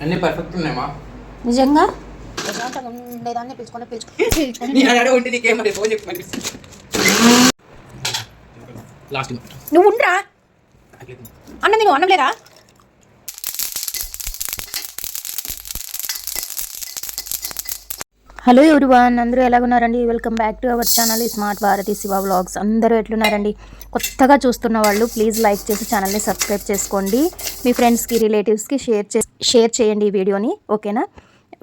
అన్నీ పర్ఫెక్ట్ ఉన్నాయమ్మా నిజంగా నువ్వు ఉండరా అన్నం తిను అన్నం లేదా హలో ఎవ్రీవన్, అందరూ ఎలాగున్నారండి? Welcome back to our channel smart Bharathi Shiva vlogs. అందరూ ఎట్లున్నారండి? కొత్తగా చూస్తున్న వాళ్ళు ప్లీజ్ లైక్ చేసి ఛానల్ని సబ్స్క్రైబ్ చేసుకోండి. మీ ఫ్రెండ్స్కి రిలేటివ్స్కి షేర్ చేయండి ఈ వీడియోని, ఓకేనా?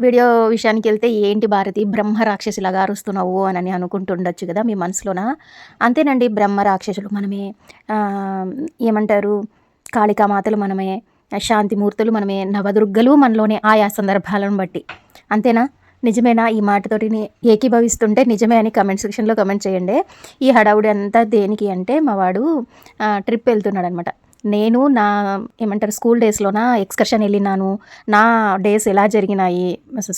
వీడియో విషయానికి వెళ్తే, ఏంటి భారతి బ్రహ్మ రాక్షసిలాగా అరుస్తున్నావు అని అనుకుంటుండొచ్చు కదా మీ మనసులోన. అంతేనండి, బ్రహ్మ రాక్షసులు మనమే, ఏమంటారు, కాళికామాతలు మనమే, శాంతిమూర్తులు మనమే, నవదుర్గలు మనలోనే ఆయా సందర్భాలను బట్టి. అంతేనా? నిజమేనా? ఈ మాటతోటి ఏకీభవిస్తుంటే నిజమే అని కమెంట్ సెక్షన్లో కమెంట్ చేయండి. ఈ హడావుడి అంతా దేనికి అంటే, మా వాడు ట్రిప్ వెళ్తున్నాడు అనమాట. నేను నా ఏమంటారు స్కూల్ డేస్లోన ఎక్స్కర్షన్ వెళ్ళినాను, నా డేస్ ఎలా జరిగినాయి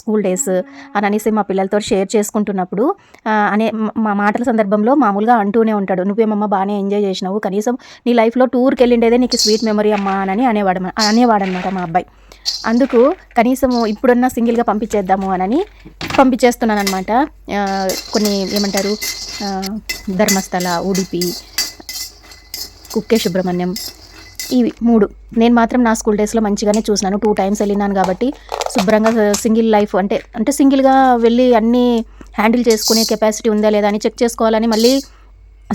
స్కూల్ డేస్ అని అనేసి మా పిల్లలతో షేర్ చేసుకుంటున్నప్పుడు మా మాటల సందర్భంలో మామూలుగా అంటూనే ఉంటాడు, నువ్వేమమ్మా బాగానే ఎంజాయ్ చేసినావు, కనీసం నీ లైఫ్లో టూర్కి వెళ్ళిండేదే నీకు స్వీట్ మెమరీ అమ్మా అని అనేవాడనమాట మా అబ్బాయి. అందుకు కనీసం ఇప్పుడన్నా సింగిల్గా పంపించేద్దాము అని పంపించేస్తున్నాను అనమాట. కొన్ని ఏమంటారు ధర్మస్థల, ఉడిపి, కుక్కే సుబ్రహ్మణ్యం, ఇవి 3 నేను మాత్రం నా స్కూల్ డేస్లో మంచిగానే చూసినాను. 2 times వెళ్ళినాను కాబట్టి శుభ్రంగా సింగిల్ లైఫ్ అంటే సింగిల్గా వెళ్ళి అన్నీ హ్యాండిల్ చేసుకునే కెపాసిటీ ఉందా లేదా అని చెక్ చేసుకోవాలని మళ్ళీ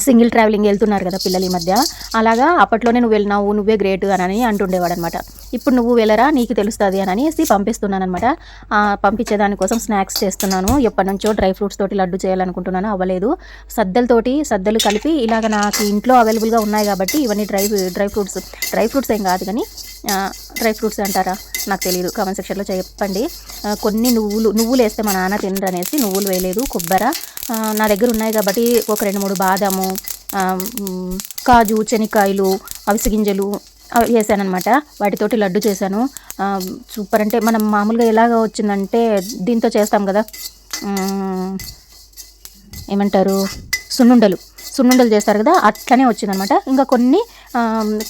సింగిల్ ట్రావెలింగ్ వెళ్తున్నారు కదా పిల్లలు ఈ మధ్య. అలాగా అప్పట్లోనే నువ్వు వెళ్ళినావు, నువ్వే గ్రేట్ అని అంటుండేవాడు అనమాట. ఇప్పుడు నువ్వు వెళ్ళరా, నీకు తెలుస్తుంది అని అనేసి పంపిస్తున్నాను అనమాట. పంపించేదానికోసం స్నాక్స్ చేస్తున్నాను. ఎప్పటి నుంచో డ్రై ఫ్రూట్స్ తోటి లడ్డు చేయాలనుకుంటున్నాను, అవ్వలేదు. సద్దలు కలిపి ఇలాగ నాకు ఇంట్లో అవైలబుల్గా ఉన్నాయి కాబట్టి ఇవన్నీ డ్రై ఫ్రూట్స్ ఏం కాదు కానీ డ్రై ఫ్రూట్స్ అంటారా నాకు తెలియదు, కామెంట్ సెక్షన్లో చెప్పండి. కొన్ని నువ్వులు వేస్తే మా నాన్న తినరు అనేసి నువ్వులు వేయలేదు. కొబ్బరి నా దగ్గర ఉన్నాయి కాబట్టి ఒక 2-3 బాదాము, కాజు, శనక్కాయలు, అవిసె గింజలు వేసానమాట. వాటితోటి లడ్డు చేశాను. సూపర్. అంటే మనం మామూలుగా ఎలాగ వచ్చిందంటే దీంతో చేస్తాం కదా, ఏమంటారు సున్నుండలు చేస్తారు కదా, అట్లనే వచ్చిందనమాట. ఇంకా కొన్ని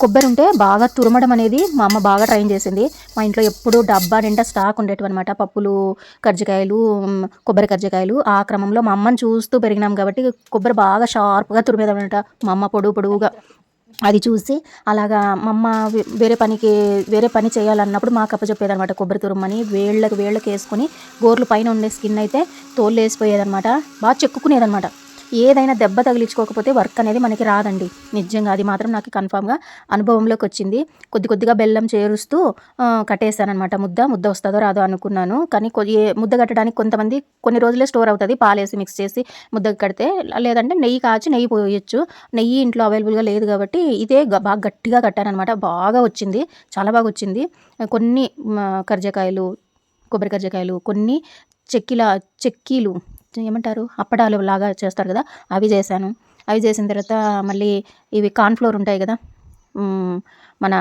కొబ్బరి ఉంటే బాగా తురమడం అనేది మా అమ్మ బాగా ట్రైన్ చేసింది. మా ఇంట్లో ఎప్పుడూ డబ్బా నిండా స్టాక్ ఉండేటివి అనమాట, పప్పులు, కర్జికాయలు, కొబ్బరి కర్జికాయలు. ఆ క్రమంలో మా అమ్మని చూస్తూ పెరిగినాం కాబట్టి కొబ్బరి బాగా షార్ప్గా తురిమేదనమాట మా అమ్మ, పొడువుగా. అది చూసి అలాగా మా అమ్మ వేరే పని చేయాలన్నప్పుడు మాకు అప్పచెప్పేదనమాట. కొబ్బరి తురుమని వేళ్ళకి వేసుకొని గోర్లు పైన ఉండే స్కిన్ అయితే తోళ్ళు వేసిపోయేదనమాట. బాగా చెక్కుకునేదనమాట. ఏదైనా దెబ్బ తగిలించుకోకపోతే వర్క్ అనేది మనకి రాదండి, నిజంగా. అది మాత్రం నాకు కన్ఫామ్గా అనుభవంలోకి వచ్చింది. కొద్దిగా బెల్లం చేరుస్తూ కట్టేసానమాట. ముద్ద వస్తుందో రాదో అనుకున్నాను, కానీ ముద్ద కట్టడానికి కొంతమంది కొన్ని రోజులే స్టోర్ అవుతుంది, పాలేసి మిక్స్ చేసి ముద్ద కడితే. లేదంటే నెయ్యి పోయొచ్చు. నెయ్యి ఇంట్లో అవైలబుల్గా లేదు కాబట్టి ఇదే బాగా గట్టిగా కట్టానమాట. బాగా వచ్చింది, చాలా బాగా వచ్చింది. కొన్ని కర్జకాయలు, కొబ్బరి కర్జకాయలు, కొన్ని చెక్కీలు ఏమంటారు, అప్పడాలు లాగా చేస్తారు కదా, అవి చేశాను. అవి చేసిన తర్వాత మళ్ళీ ఇవి కార్న్ఫ్లోర్ ఉంటాయి కదా, మన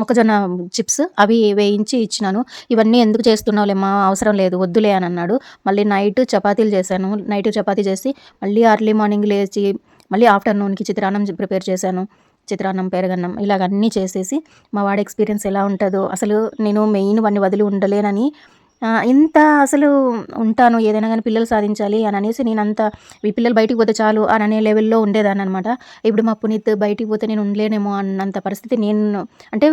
మొక్కజొన్న చిప్స్, అవి వేయించి ఇచ్చినాను. ఇవన్నీ ఎందుకు చేస్తున్నావులేమ్మా, అవసరం లేదు, వద్దులే అని అన్నాడు. మళ్ళీ నైట్ చపాతీలు చేశాను. చపాతీ చేసి మళ్ళీ అర్లీ మార్నింగ్ లేచి మళ్ళీ ఆఫ్టర్నూన్కి చిత్రాన్నం ప్రిపేర్ చేశాను. చిత్రాన్నం, పెరగన్నం ఇలాగ అన్నీ చేసేసి మా వాడి ఎక్స్పీరియన్స్ ఎలా ఉంటుందో, అసలు నేను మెయిన్ వాడిని వదిలి ఉండలేనని ఇంత అసలు ఉంటాను, ఏదైనా కానీ పిల్లలు సాధించాలి అని అనేసి నేనంత ఈ పిల్లలు బయటికి పోతే చాలు అని అనే లెవెల్లో ఉండేదాన్ని అనమాట. ఇప్పుడు మా పునీత్ బయటికి పోతే నేను ఉండలేనేమో అన్నంత పరిస్థితి. నేను అంటే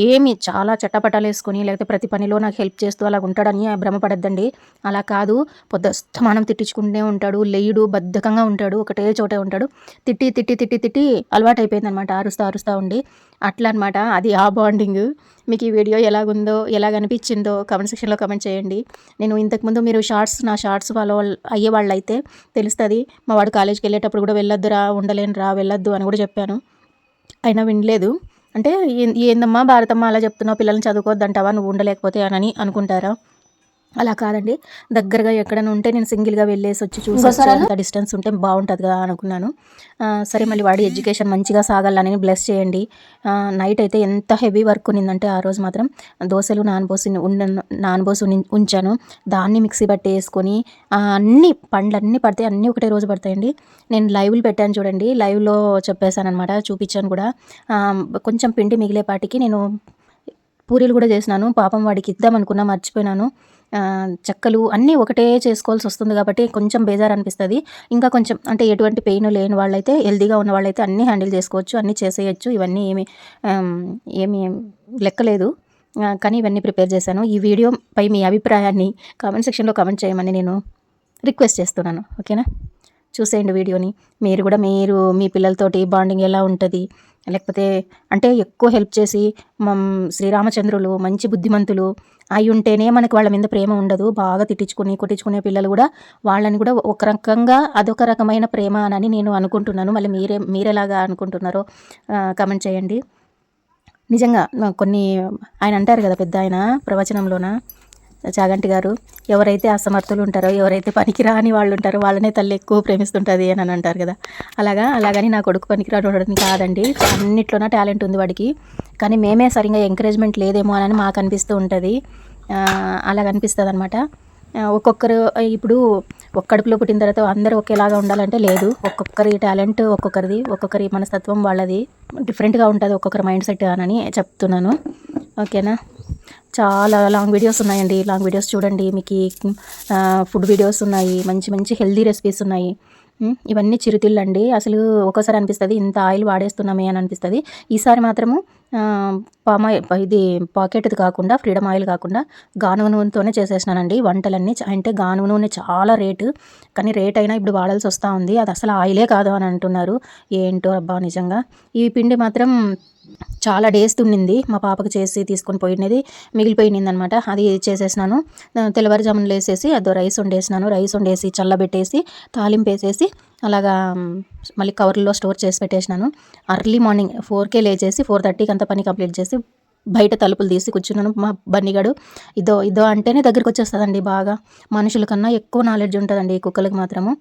ఏమి చాలా చట్టపట్టాలు వేసుకొని లేకపోతే ప్రతి పనిలో నాకు హెల్ప్ చేస్తూ అలా ఉంటాడని భ్రమపడద్దండి. అలా కాదు, పొద్దుస్తమానం తిట్టించుకుంటూనే ఉంటాడు, లేయుడు, బద్ధకంగా ఉంటాడు, ఒకటే చోటే ఉంటాడు. తిట్టి అలవాటు అయిపోయింది అనమాట, అరుస్తా ఉండి. అట్లా అనమాట, అది ఆ బాండింగ్. మీకు ఈ వీడియో ఎలాగ అనిపించిందో కామెంట్ సెక్షన్లో కామెంట్ చేయండి. నేను ఇంతకుముందు మీరు నా షార్ట్స్ ఫాలో అయ్యే వాళ్ళు అయితే తెలుస్తుంది. మా వాడు కాలేజ్కి వెళ్ళేటప్పుడు కూడా వెళ్ళొద్దు అని కూడా చెప్పాను, అయినా వినలేదు. అంటే ఏందమ్మా భారతమ్మ అలా చెప్తున్నావు, పిల్లల్ని చదువుకోవద్దంటావా, నువ్వు ఉండలేకపోతే అని అనుకుంటారా? అలా కాదండి, దగ్గరగా ఎక్కడైనా ఉంటే నేను సింగిల్గా వెళ్ళేసి వచ్చి చూసి అంత డిస్టెన్స్ ఉంటే బాగుంటుంది కదా అనుకున్నాను. సరే మళ్ళీ వాడి ఎడ్యుకేషన్ మంచిగా సాగాలని బ్లెస్ చేయండి. నైట్ అయితే ఎంత హెవీ వర్క్ ఉన్నిందంటే ఆ రోజు మాత్రం దోశలు నానబోసి ఉంచాను. దాన్ని మిక్సీ బట్టి వేసుకొని అన్ని పండ్లన్నీ పడతాయి, అన్నీ ఒకటే రోజు పడతాయండి. నేను లైవ్లు పెట్టాను చూడండి, లైవ్లో చెప్పేశాను అనమాట, చూపించాను కూడా. కొంచెం పిండి మిగిలేపాటికి నేను పూరీలు కూడా చేసినాను. పాపం వాడికి ఇద్దాం అనుకున్నా, మర్చిపోయినాను. చెక్కలు అన్నీ ఒకటే చేసుకోవాల్సి వస్తుంది కాబట్టి కొంచెం బేజారు అనిపిస్తుంది. ఇంకా కొంచెం అంటే ఎటువంటి పెయిన్ లేని వాళ్ళైతే, హెల్తీగా ఉన్న వాళ్ళైతే అన్నీ హ్యాండిల్ చేసుకోవచ్చు, అన్నీ చేసేయచ్చు. ఇవన్నీ ఏమీ లెక్కలేదు. కానీ ఇవన్నీ ప్రిపేర్ చేశాను. ఈ వీడియోపై మీ అభిప్రాయాన్ని కామెంట్ సెక్షన్లో కామెంట్ చేయమని నేను రిక్వెస్ట్ చేస్తున్నాను. ఓకేనా, చూసేయండి వీడియోని. మీరు మీ పిల్లలతోటి బాండింగ్ ఎలా ఉంటుంది, లేకపోతే అంటే ఎక్కువ హెల్ప్ చేసి శ్రీరామచంద్రులు మంచి బుద్ధిమంతులు అయి ఉంటేనే మనకు వాళ్ళ మీద ప్రేమ ఉండదు. బాగా కొట్టించుకునే పిల్లలు కూడా వాళ్ళని కూడా ఒక రకంగా అదొక రకమైన ప్రేమ అని నేను అనుకుంటున్నాను. మళ్ళీ మీరెలాగా అనుకుంటున్నారో కామెంట్ చేయండి. నిజంగా కొన్ని ఆయన అంటారు కదా, పెద్ద ఆయన ప్రవచనంలోన చాగంటి గారు, ఎవరైతే అసమర్థులు ఉంటారో, ఎవరైతే పనికిరాని వాళ్ళు ఉంటారో వాళ్ళనే తల్లి ఎక్కువ ప్రేమిస్తుంటుంది అని అంటారు కదా. అలాగని నా కొడుకు పనికిరాని ఉండడం కాదండి, అన్నిట్లోనే టాలెంట్ ఉంది వాడికి. కానీ మేమే సరిగ్గా ఎంకరేజ్మెంట్ లేదేమో అని మాకు అనిపిస్తూ ఉంటుంది. అలాగ అనిపిస్తుంది అనమాట. ఒక్కొక్కరు ఇప్పుడు కడుపులో పుట్టిన తర్వాత అందరూ ఒకేలాగా ఉండాలంటే లేదు. ఒక్కొక్కరి టాలెంట్ ఒక్కొక్కరిది, ఒక్కొక్కరి మనస్తత్వం వాళ్ళది డిఫరెంట్గా ఉంటుంది, ఒక్కొక్కరి మైండ్ సెట్ అని చెప్తున్నాను. ఓకేనా, చాలా లాంగ్ వీడియోస్ ఉన్నాయండి, లాంగ్ వీడియోస్ చూడండి. మీకు ఫుడ్ వీడియోస్ ఉన్నాయి, మంచి హెల్దీ రెసిపీస్ ఉన్నాయి. ఇవన్నీ చిరుతిళ్ళండి. అసలు ఒక్కోసారి అనిపిస్తుంది ఇంత ఆయిల్ వాడేస్తున్నామే అని అనిపిస్తుంది. ఈసారి మాత్రము ఇది పాకెట్ది కాకుండా, ఫ్రీడమ్ ఆయిల్ కాకుండా గానుగ నూనెతోనే చేసేసినానండి వంటలన్నీ. అంటే గానుగ నూనె చాలా రేటు, కానీ రేట్ అయినా ఇప్పుడు వాడాల్సి వస్తూ ఉంది. అది అసలు ఆయిలే కాదు అని అంటున్నారు. ఏంటో అబ్బా, నిజంగా ఈ పిండి మాత్రం చాలా డేస్ తున్నింది. మా పాపకు చేసి తీసుకొని పోయినది మిగిలిపోయింది అనమాట. అది చేసేసినాను. తెల్లవారుజామున లేసేసి అదో రైస్ వండేసి చల్లబెట్టేసి తాలింపు వేసేసి అలాగా మళ్ళీ కవర్లో స్టోర్ చేసి పెట్టేసినాను. అర్లీ మార్నింగ్ 4కే లేచేసి 4:30కి అంత పని కంప్లీట్ చేసి బయట తలుపులు తీసి కూర్చున్నాను. మా బన్నీగాడు ఇదో అంటేనే దగ్గరికి వచ్చేస్తుందండి. బాగా మనుషుల కన్నా ఎక్కువ నాలెడ్జ్ ఉంటుందండి ఈ కుక్కలకి మాత్రము.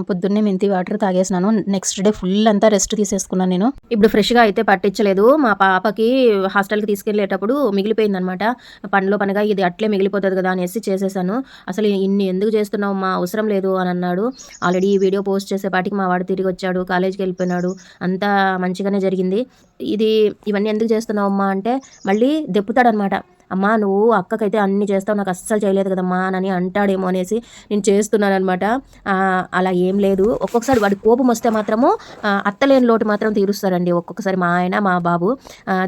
పొద్దున్నే మెంతి వాటర్ తాగేసినాను. నెక్స్ట్ డే ఫుల్ అంతా రెస్ట్ తీసేసుకున్నాను నేను. ఇప్పుడు ఫ్రెష్గా అయితే పట్టించలేదు. మా పాపకి హాస్టల్కి తీసుకెళ్ళేటప్పుడు మిగిలిపోయిందనమాట. పనిలో పనిగా ఇది అట్లే మిగిలిపోతుంది కదా అనేసి చేసేసాను. అసలు ఇన్ని ఎందుకు చేస్తున్నావు మా, అవసరం లేదు అని అన్నాడు. ఆల్రెడీ ఈ వీడియో పోస్ట్ చేసేపాటికి మా వాడు తిరిగి వచ్చాడు, కాలేజీకి వెళ్ళిపోయినాడు. అంతా మంచిగానే జరిగింది. ఇవన్నీ ఎందుకు చేస్తున్నావు అమ్మా అంటే మళ్ళీ దెప్పుతాడనమాట. అమ్మా నువ్వు అక్కకైతే అన్ని చేస్తావు, నాకు అస్సలు చేయలేదు కదమ్మా అని అంటాడేమో అనేసి నేను చేస్తున్నాను అనమాట. అలా ఏం లేదు. ఒక్కొక్కసారి వాడి కోపం వస్తే మాత్రము అత్తలేని లోటు మాత్రం తీరుస్తారండి. ఒక్కొక్కసారి మా ఆయన మా బాబు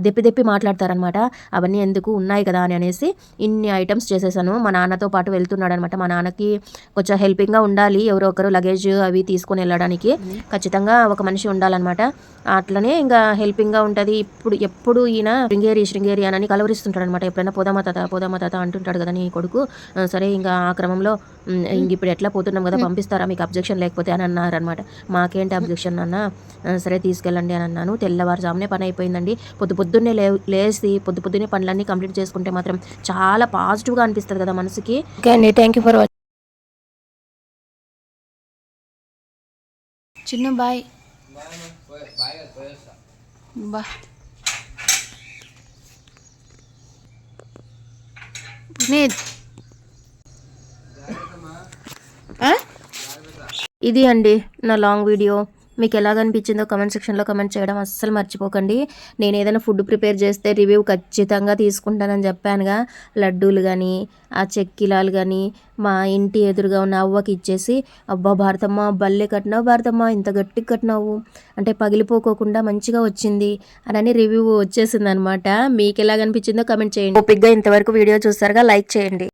దెప్పి మాట్లాడతారనమాట. అవన్నీ ఎందుకు ఉన్నాయి కదా అనేసి ఇన్ని ఐటమ్స్ చేసేసాను. మా నాన్నతో పాటు వెళ్తున్నాడు అనమాట. మా నాన్నకి కొంచెం హెల్పింగ్గా ఉండాలి, ఎవరో ఒకరు లగేజ్ అవి తీసుకొని వెళ్ళడానికి ఖచ్చితంగా ఒక మనిషి ఉండాలన్నమాట. అట్లనే ఇంకా హెల్పింగ్గా ఉంటుంది. ఎప్పుడు ఈయన శృంగేరి అని కలవరిస్తుంటాడు అనమాట. ఎప్పుడైనా పోదామా తాత అంటుంటాడు కదా నీ కొడుకు. సరే ఇంకా ఆ క్రమంలో ఇప్పుడు ఎట్లా పోతున్నాం కదా, పంపిస్తారా మీకు అబ్జెక్షన్ లేకపోతే అని అన్నారనమాట. మాకేంటి అబ్జెక్షన్ అన్న, సరే తీసుకెళ్ళండి అని అన్నాను. తెల్లవారుజామునే పని అయిపోయిందండి. పొద్దున్నే లేచి పొద్దున్నే పనులన్నీ కంప్లీట్ చేసుకుంటే మాత్రం చాలా పాజిటివ్గా అనిపిస్తుంది కదా మనసుకి. ఓకే అండి, థ్యాంక్ యూ ఫర్ వాచింగ్. చిన్న బాయ్ బా. ఇది అండి నా లాంగ్ వీడియో. మీకు ఎలాగ అనిపించిందో కమెంట్ సెక్షన్లో కమెంట్ చేయడం అస్సలు మర్చిపోకండి. నేను ఏదైనా ఫుడ్ ప్రిపేర్ చేస్తే రివ్యూ ఖచ్చితంగా తీసుకుంటానని చెప్పానుగా. లడ్డూలు కానీ ఆ చెక్కిలాలు కానీ మా ఇంటి ఎదురుగా ఉన్న అవ్వకి ఇచ్చేసి, అబ్బా భారతమ్మ భలే కట్టినావు భారతమ్మ, ఇంత గట్టిగా కట్టినావు అంటే పగిలిపోకోకుండా మంచిగా వచ్చింది అని రివ్యూ వచ్చేసింది అనమాట. మీకు ఎలాగ అనిపించిందో కమెంట్ చేయండి. ఓపిక్గా ఇంతవరకు వీడియో చూస్తారుగా, లైక్ చేయండి.